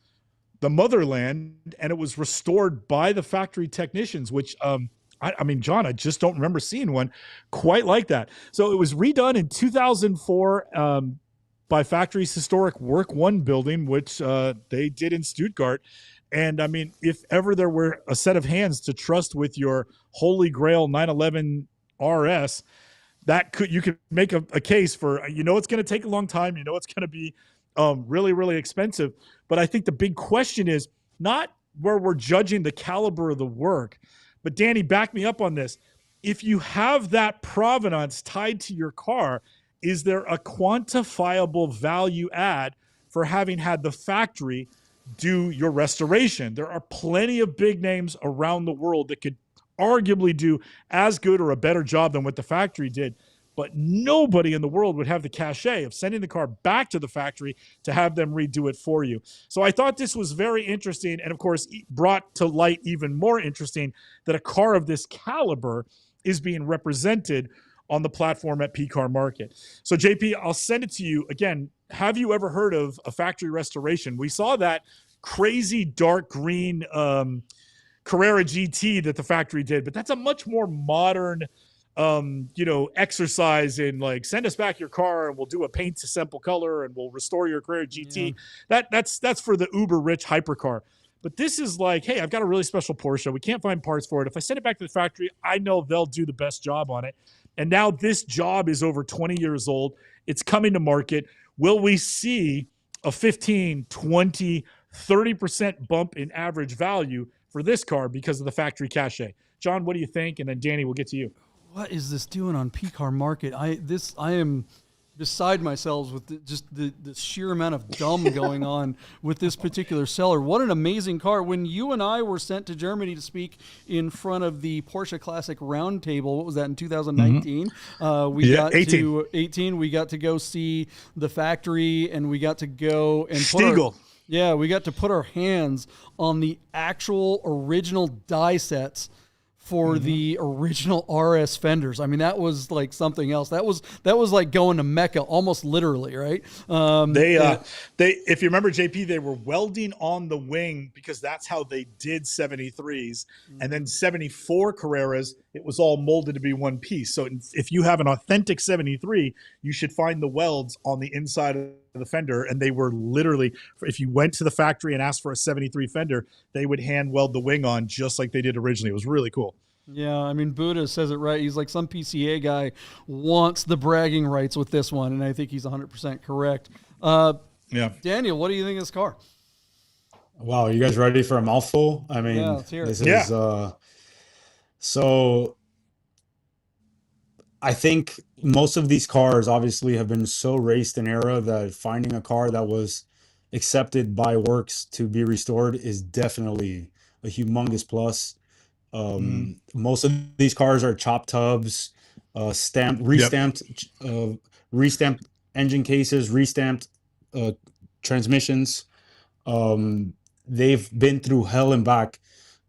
the motherland and it was restored by the factory technicians, which I mean, John, I just don't remember seeing one quite like that. So it was redone in 2004 by Factory's historic Work One building, which they did in Stuttgart. And I mean, if ever there were a set of hands to trust with your Holy Grail 911 RS, you could make a case for, it's going to take a long time. It's going to be really, really expensive. But I think the big question is not where we're judging the caliber of the work, but Danny, back me up on this. If you have that provenance tied to your car, is there a quantifiable value add for having had the factory do your restoration? There are plenty of big names around the world that could arguably do as good or a better job than what the factory did, but nobody in the world would have the cachet of sending the car back to the factory to have them redo it for you. So I thought this was very interesting, and of course brought to light even more interesting that a car of this caliber is being represented on the platform at PCAR Market. So JP, I'll send it to you again. Have you ever heard of a factory restoration? We saw that crazy dark green Carrera GT that the factory did, but that's a much more modern exercise in like, send us back your car and we'll do a paint to sample color and we'll restore your Carrera GT. Yeah. That's for the uber rich hypercar. But this is like, hey, I've got a really special Porsche. We can't find parts for it. If I send it back to the factory, I know they'll do the best job on it. And now this job is over 20 years old. It's coming to market. Will we see a 15, 20, 30% bump in average value for this car because of the factory cachet? John, what do you think? And then Danny, we'll get to you. What is this doing on PCAR Market? I am beside myself with the sheer amount of dumb going on with this particular seller. What an amazing car. When you and I were sent to Germany to speak in front of the Porsche Classic Roundtable, what was that, in 2019? We got 18. We got to go see the factory, and we got to go and we got to put our hands on the actual original die sets for the original RS fenders. I mean, that was like something else. That was like going to Mecca, almost literally, right? If you remember, JP, they were welding on the wing because that's how they did 73s. And then 74 Carreras, it was all molded to be one piece. So if you have an authentic 73, you should find the welds on the inside of the fender, and they were literally, if you went to the factory and asked for a 73 fender, they would hand weld the wing on just like they did originally. It was really cool. Yeah, I mean, Buddha says it right. He's like, some PCA guy wants the bragging rights with this one, and I think he's 100% correct. Daniel, what do you think of this car? Wow, are you guys ready for a mouthful? I mean, let's hear it. This is so I think most of these cars obviously have been so raced in era that finding a car that was accepted by works to be restored is definitely a humongous plus. Most of these cars are chop tubs, Yep. restamped engine cases, restamped transmissions. They've been through hell and back.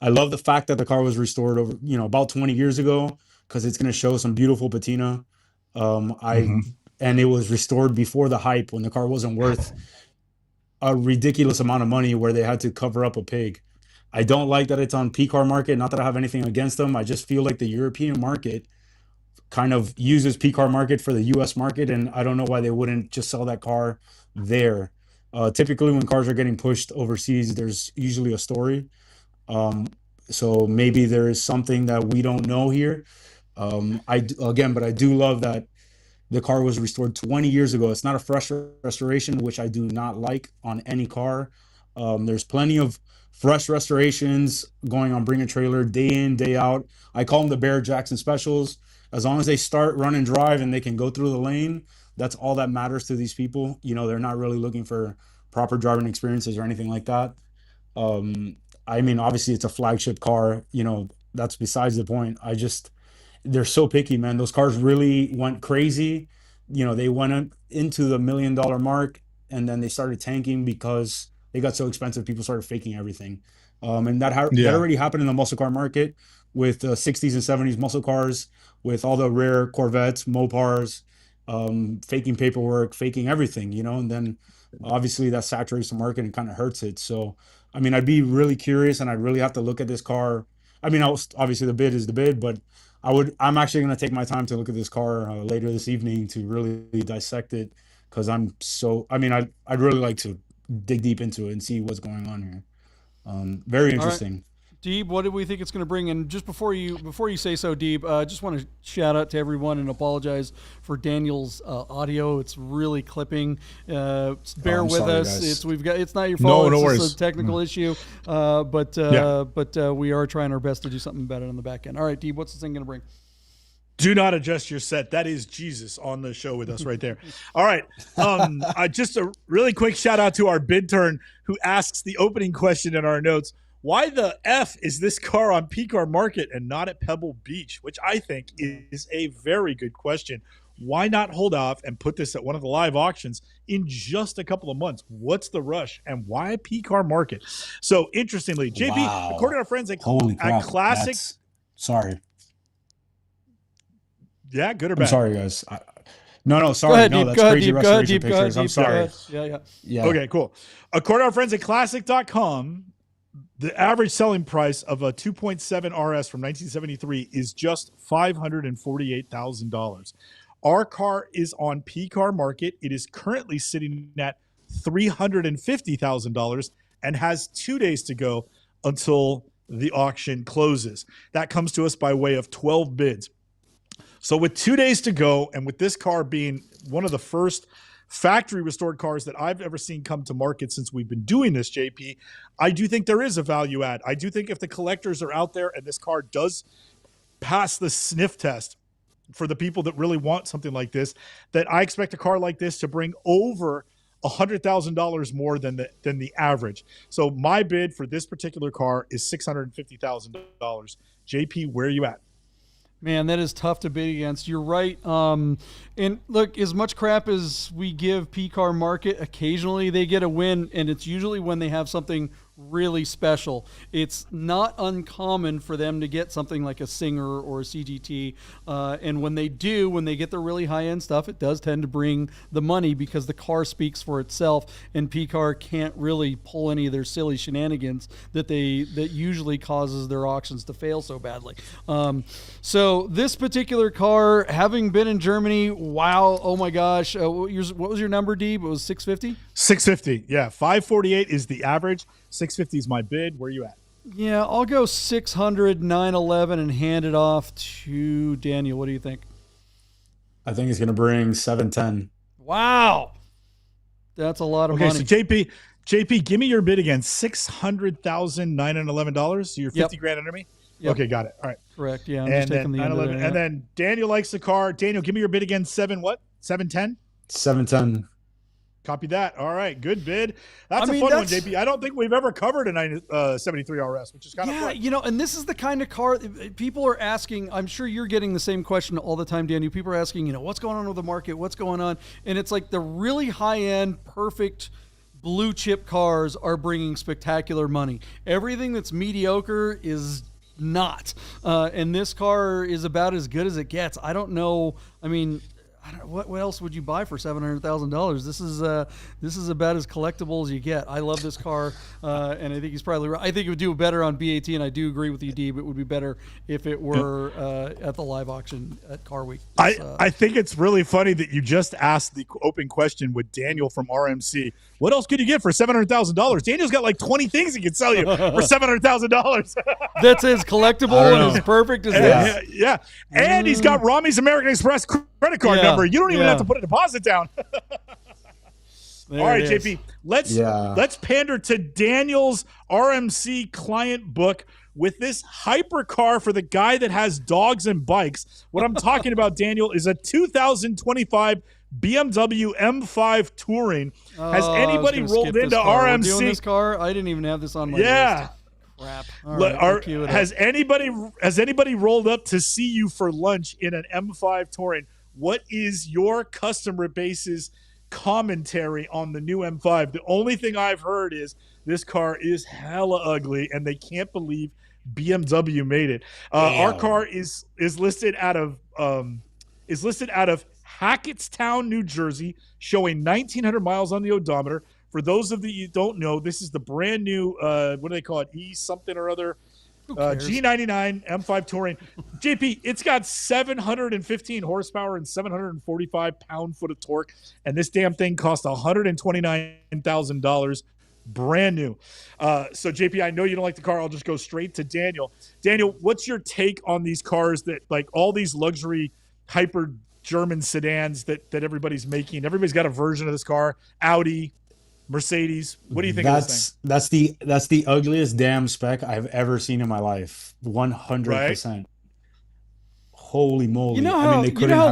I love the fact that the car was restored over, about 20 years ago, because it's going to show some beautiful patina. And it was restored before the hype, when the car wasn't worth a ridiculous amount of money, where they had to cover up a pig. I don't like that it's on P-Car Market. Not that I have anything against them. I just feel like the European market kind of uses P-Car Market for the US market, and I don't know why they wouldn't just sell that car there. Typically, when cars are getting pushed overseas, there's usually a story. So maybe there is something that we don't know here. But I do love that the car was restored 20 years ago. It's not a fresh restoration, which I do not like on any car. There's plenty of fresh restorations going on Bring a Trailer day in, day out. I call them the Bear Jackson specials. As long as they start, run, and drive, and they can go through the lane, that's all that matters to these people. They're not really looking for proper driving experiences or anything like that. Obviously it's a flagship car, that's besides the point. They're so picky, man. Those cars really went crazy. They went into the $1 million mark, and then they started tanking because they got so expensive. People started faking everything. And that already happened in the muscle car market with the 60s and 70s muscle cars, with all the rare Corvettes, Mopars, faking paperwork, faking everything, and then obviously that saturates the market and kind of hurts it. So, I'd be really curious, and I'd really have to look at this car. Obviously the bid is the bid, but I'm actually going to take my time to look at this car later this evening to really dissect it, because I'd really like to dig deep into it and see what's going on here. Very interesting. Deeb, what do we think it's going to bring? And just before you say so, Deeb, I just want to shout out to everyone and apologize for Daniel's audio. It's really clipping. Bear with us. Guys. It's not your fault. No it's worries. a technical issue. But we are trying our best to do something better on the back end. All right, Deeb, what's this thing going to bring? Do not adjust your set. That is Jesus on the show with us right there. All right. Just a really quick shout out to our bid turn, who asks the opening question in our notes: why the F is this car on P-Car Market and not at Pebble Beach? Which I think is a very good question. Why not hold off and put this at one of the live auctions in just a couple of months? What's the rush, and why P-Car Market? So interestingly, JP, according to our friends at Classic, sorry. Yeah, good or bad? I'm sorry, guys. No, sorry. That's crazy restoration pictures. I'm sorry. Yeah. Okay, cool. According to our friends at Classic.com, the average selling price of a 2.7 RS from 1973 is just $548,000. Our car is on P-Car Market. It is currently sitting at $350,000 and has 2 days to go until the auction closes. That comes to us by way of 12 bids. So with 2 days to go, and with this car being one of the first factory restored cars that I've ever seen come to market since we've been doing this, JP, I do think there is a value add. I do think if the collectors are out there and this car does pass the sniff test for the people that really want something like this, that I expect a car like this to bring over $100,000 more than the average. So my bid for this particular car is $650,000. JP, where are you at? Man, that is tough to bid against. You're right. And look, as much crap as we give P-Car Market, occasionally they get a win, and it's usually when they have something really special. It's not uncommon for them to get something like a Singer or a CGT. And when they get the really high-end stuff, it does tend to bring the money because the car speaks for itself, and P-Car can't really pull any of their silly shenanigans that usually causes their auctions to fail so badly. So this particular car, having been in Germany, wow, oh my gosh, what was your number, Deeb? It was 650? 650, yeah. 548 is the average. 650 is my bid. Where are you at? Yeah, I'll go 600, 911 and hand it off to Daniel. What do you think? I think he's going to bring 710. Wow. That's a lot of money. Okay, so JP, give me your bid again. $600,911. So you're 50 grand under me? Yep. Okay, got it. All right. Correct. Yeah. I'm just taking the end of it. And then Daniel likes the car. Daniel, give me your bid again. 710? 710. Copy that. All right, good bid. That's a fun one, JP. I don't think we've ever covered a 73 RS, which is kind of fun. Yeah, and this is the kind of car people are asking. I'm sure you're getting the same question all the time, Daniel. People are asking, what's going on with the market? What's going on? And it's like the really high-end, perfect blue chip cars are bringing spectacular money. Everything that's mediocre is not. And this car is about as good as it gets. I don't know. I mean, what else would you buy for $700,000? This is about as collectible as you get. I love this car, and I think he's probably right. I think it would do better on BAT, and I do agree with you, Deeb. It would be better if it were at the live auction at Car Week. I think it's really funny that you just asked the open question with Daniel from RMC. What else could you get for $700,000? Daniel's got like 20 things he could sell you for $700,000. That's as collectible and as perfect as this. Yeah. And he's got Rami's American Express credit card number. You don't even have to put a deposit down. All right, JP. Let's pander to Daniel's RMC client book with this hypercar for the guy that has dogs and bikes. What I'm talking about, Daniel, is a 2025 BMW M5 Touring. Has anybody rolled into RMC? We're doing this car? I didn't even have this on my list. Crap. All right, has anybody rolled up to see you for lunch in an M5 Touring? What is your customer base's commentary on the new M5? The only thing I've heard is this car is hella ugly, and they can't believe BMW made it. Our car is listed out of Hackettstown, New Jersey, showing 1,900 miles on the odometer. For those of you who don't know, this is the brand new what do they call it? E something or other. G99 M5 Touring. JP, it's got 715 horsepower and 745 pound-foot of torque, and this damn thing cost $129,000 brand new. So, JP, I know you don't like the car. I'll just go straight to Daniel. Daniel, what's your take on these cars that, like, all these luxury hyper German sedans that everybody's making? Everybody's got a version of this car. Audi, Mercedes. What do you think of this thing? That's the ugliest damn spec I've ever seen in my life. 100%. Right? Holy moly! You know how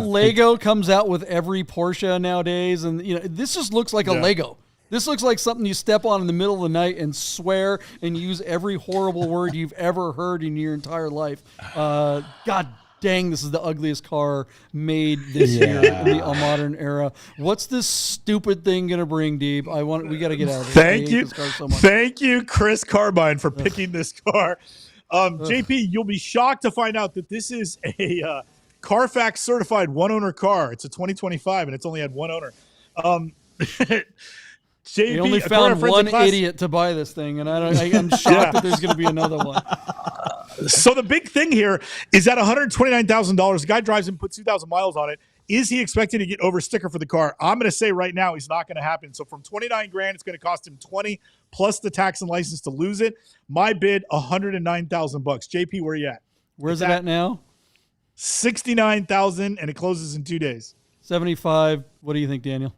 Lego comes out with every Porsche nowadays, and this just looks like a Lego. This looks like something you step on in the middle of the night and swear and use every horrible word you've ever heard in your entire life. God dang, this is the ugliest car made this year in the modern era. What's this stupid thing gonna bring, Deeb? We got to get out of here. Thank you, Chris Carbine, for picking this car. JP, you'll be shocked to find out that this is a Carfax certified one-owner car. It's a 2025, and it's only had one owner. JP, we only found one idiot to buy this thing, and I'm shocked that there's going to be another one. So the big thing here is at $129,000, the guy drives and puts 2,000 miles on it. Is he expected to get over sticker for the car? I'm going to say right now he's not going to happen. So from $29,000, it's going to cost him $20,000 plus the tax and license to lose it. My bid, $109,000. JP, where are you at? Where's it at now? $69,000, and it closes in 2 days. 75. What do you think, Daniel?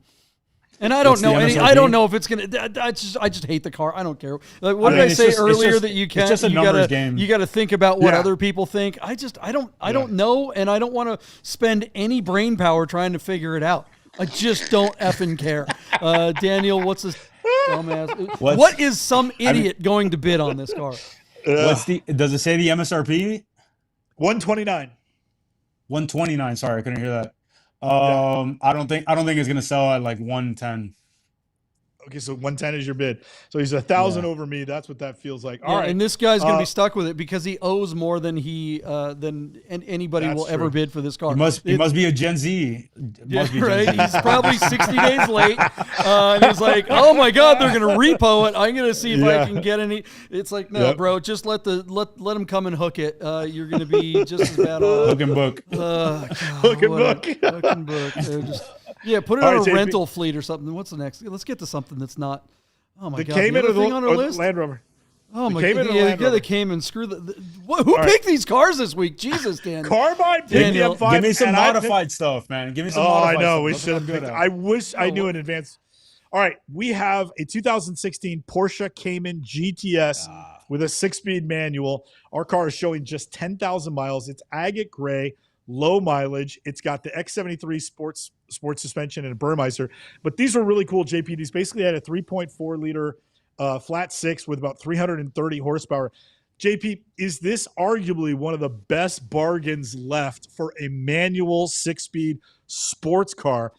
And I don't know I don't know if it's gonna. I just hate the car. I don't care. Like, what did I say earlier that you can't? It's just a numbers game. You got to think about what other people think. I don't know, and I don't want to spend any brain power trying to figure it out. I just don't effing care. Daniel, what's this dumbass? What is some idiot going to bid on this car? Does it say the MSRP? 129. 129. Sorry, I couldn't hear that. I don't think it's gonna sell at like 110. Okay, so 110 is your bid. So he's 1,000 over me. That's what that feels like. All right, and this guy's gonna be stuck with it because he owes more than anybody will ever bid for this car. He must be a Gen Z. Right? He's probably 60 days late, and he's like, "Oh my God, they're gonna repo it. I'm gonna see if I can get any." It's like, no, bro, just let him come and hook it. You're gonna be just as bad off. Hook and book. Hook and book. They're just. Yeah, put it on a rental fleet or something. What's the next? Let's get to something that's not. Oh my God! Cayman the thing on our list? Land Rover. Oh my God! Yeah, the Cayman. Screw who picked these cars this week? Jesus, Dan. Carbine, Daniel, M5, give me some modified stuff, man. Give me some. I know we should have. I wish I knew in advance. All right, we have a 2016 Porsche Cayman GTS with a 6-speed manual. Our car is showing just 10,000 miles. It's agate gray. low mileage. It's got the X73 sports suspension and a Burmeister. But these are really cool, JP. These basically had a 3.4 liter flat six with about 330 horsepower. JP, is this arguably one of the best bargains left for a manual 6-speed sports car?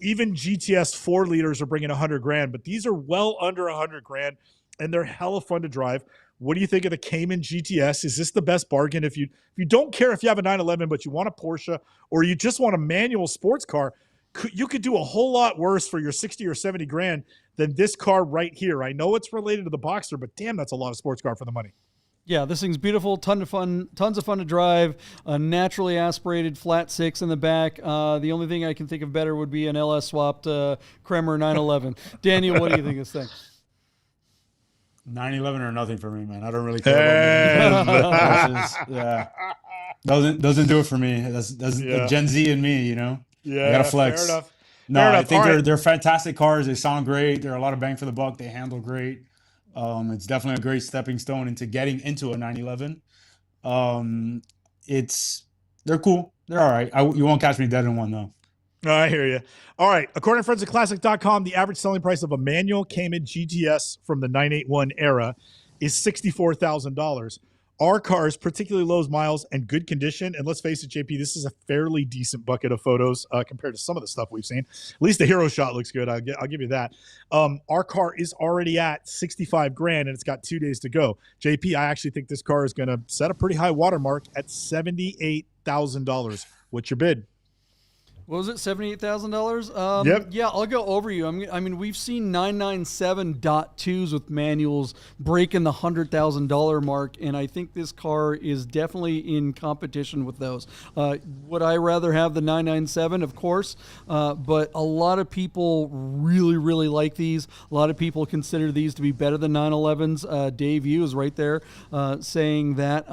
Even GTS 4 liters are bringing 100 grand, but these are well under 100 grand, and they're hella fun to drive. What do you think of the Cayman GTS? Is this the best bargain? If you don't care if you have a 911, but you want a Porsche or you just want a manual sports car, you could do a whole lot worse for your 60 or 70 grand than this car right here. I know it's related to the Boxster, but damn, that's a lot of sports car for the money. Yeah, this thing's beautiful. Tons of fun to drive. A naturally aspirated flat six in the back. The only thing I can think of better would be an LS swapped Kremer 911. Daniel, what do you think of this thing? 911 or nothing for me, man. I don't really care about yeah, doesn't do it for me. That's the Gen Z in me, you know. Yeah, I gotta flex. Fair enough. No, I think they're fantastic cars. They sound great. They're a lot of bang for the buck. They handle great. It's definitely a great stepping stone into getting into a 911. They're cool. They're all right. You won't catch me dead in one though. I hear you. All right. According to friends at classic.com, the average selling price of a manual Cayman GTS from the 981 era is $64,000. Our cars, particularly low miles and good condition, and let's face it, JP, this is a fairly decent bucket of photos compared to some of the stuff we've seen. At least the hero shot looks good. I'll give you that. Our car is already at 65 grand, and it's got 2 days to go. JP, I actually think this car is going to set a pretty high watermark at $78,000. What's your bid? What was it, $78,000? Yep. Yeah, I'll go over you. I mean, we've seen 997.2s with manuals breaking the $100,000 mark, and I think this car is definitely in competition with those. Would I rather have the 997? Of course, but a lot of people really, really like these. A lot of people consider these to be better than 911s. Dave Yu is right there saying that.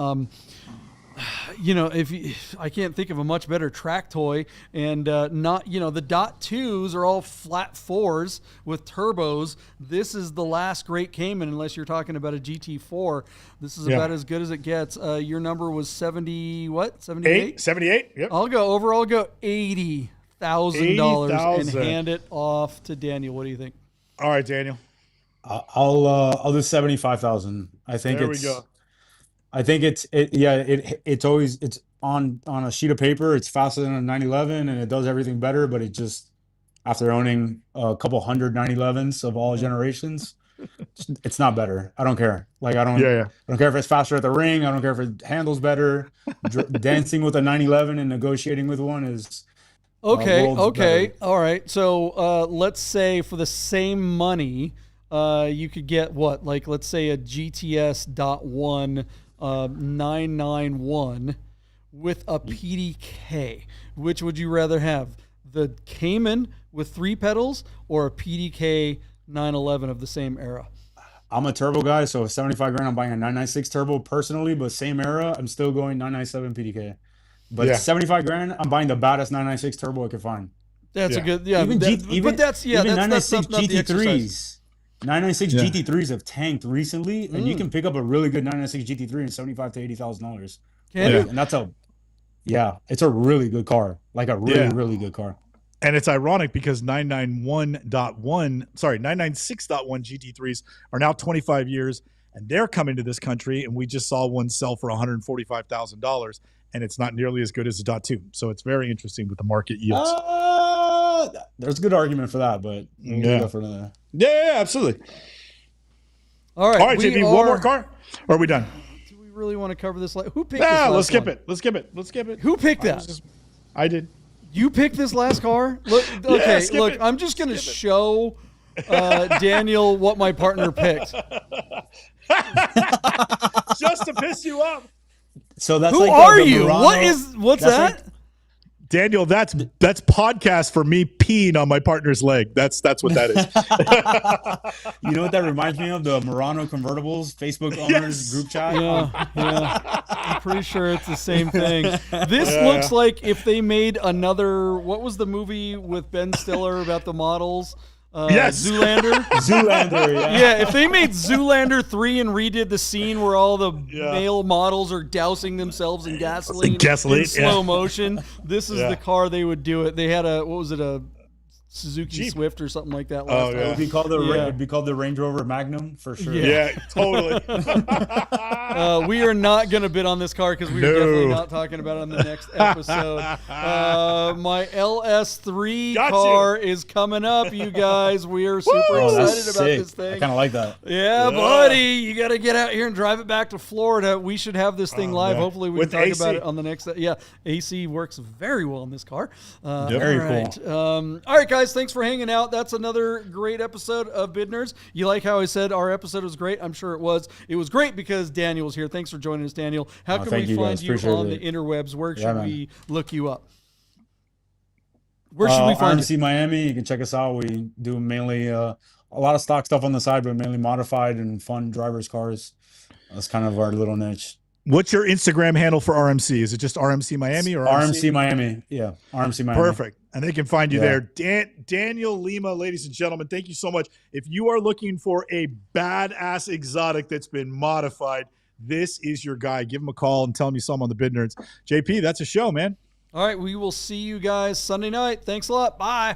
I can't think of a much better track toy, and the Dot 2s are all flat 4s with turbos. This is the last great Cayman, unless you're talking about a GT4. This is about as good as it gets. Your number was 70, what? 78? 78. Yep. I'll go $80,000 and hand it off to Daniel. What do you think? All right, Daniel. I'll do 75,000. I think there we go. I think it's on a sheet of paper. It's faster than a 911 and it does everything better, but it just, after owning a couple hundred 911s of all generations, it's not better. I don't care. Like, I don't care if it's faster at the ring. I don't care if it handles better. Dancing with a 911 and negotiating with one is okay. Better. All right. So let's say for the same money, you could get what? Like, let's say a GTS .1 991 with a PDK. Which would you rather have? The Cayman with 3 pedals or a PDK 911 of the same era? I'm a turbo guy, so 75 grand, I'm buying a 996 turbo personally, but same era, I'm still going 997 PDK. But 75 grand, I'm buying the baddest 996 turbo I could find. That's a good, even that's 996 not GT3s. 996 GT3s have tanked recently, and you can pick up a really good 996 GT3 in $75,000 to $80,000. And that's it's a really good car, like a really good car. And it's ironic because 996.1 GT3s are now 25 years, and they're coming to this country, and we just saw one sell for $145,000, and it's not nearly as good as the .2. So it's very interesting with the market yields. There's a good argument for that, but absolutely. All right, JP, one more car, or are we done? Do we really want to cover this? Who picked this? Let's skip it. Let's skip it. Who picked that? I did. You picked this last car? Look, okay, I'm just going to show Daniel what my partner picked. Just to piss you off. So that's who like are the you? Murano, What's that? Daniel, that's podcast for me peeing on my partner's leg. That's what that is. You know what that reminds me of? The Murano Convertibles Facebook owners group chat. Yeah. I'm pretty sure it's the same thing. This looks like if they made another. What was the movie with Ben Stiller about the models? Yes. Zoolander. Zoolander, yeah. Yeah, if they made Zoolander 3 and redid the scene where all the male models are dousing themselves in gasoline, in slow motion, this is the car they would do it. They had a Suzuki Jeep. Swift or something like that last time. It would be called the Range Rover Magnum for sure. Yeah, totally. We are not going to bid on this car because we are definitely not talking about it on the next episode. My LS3 car is coming up, you guys. We are super excited about this thing. I kind of like that. Yeah, buddy. You got to get out here and drive it back to Florida. We should have this thing live. Hopefully we can talk about it on the next. Yeah, AC works very well in this car. Very cool. All right, guys. Thanks for hanging out. That's another great episode of Bid Nerds. You like how I said our episode was great? I'm sure it was. It was great because Daniel was here. Thanks for joining us, Daniel. How can we find you on the interwebs? Where should we look you up? Where should we find RMC Miami. You can check us out. We do mainly a lot of stock stuff on the side, but mainly modified and fun drivers' cars. That's kind of our little niche. What's your Instagram handle for RMC? Is it just RMC Miami or RMC Miami? Yeah, RMC Miami. Perfect. And they can find you there. Daniel Lima, ladies and gentlemen, thank you so much. If you are looking for a badass exotic that's been modified, this is your guy. Give him a call and tell him you saw him on the Bid Nerds. JP, that's a show, man. All right, we will see you guys Sunday night. Thanks a lot. Bye.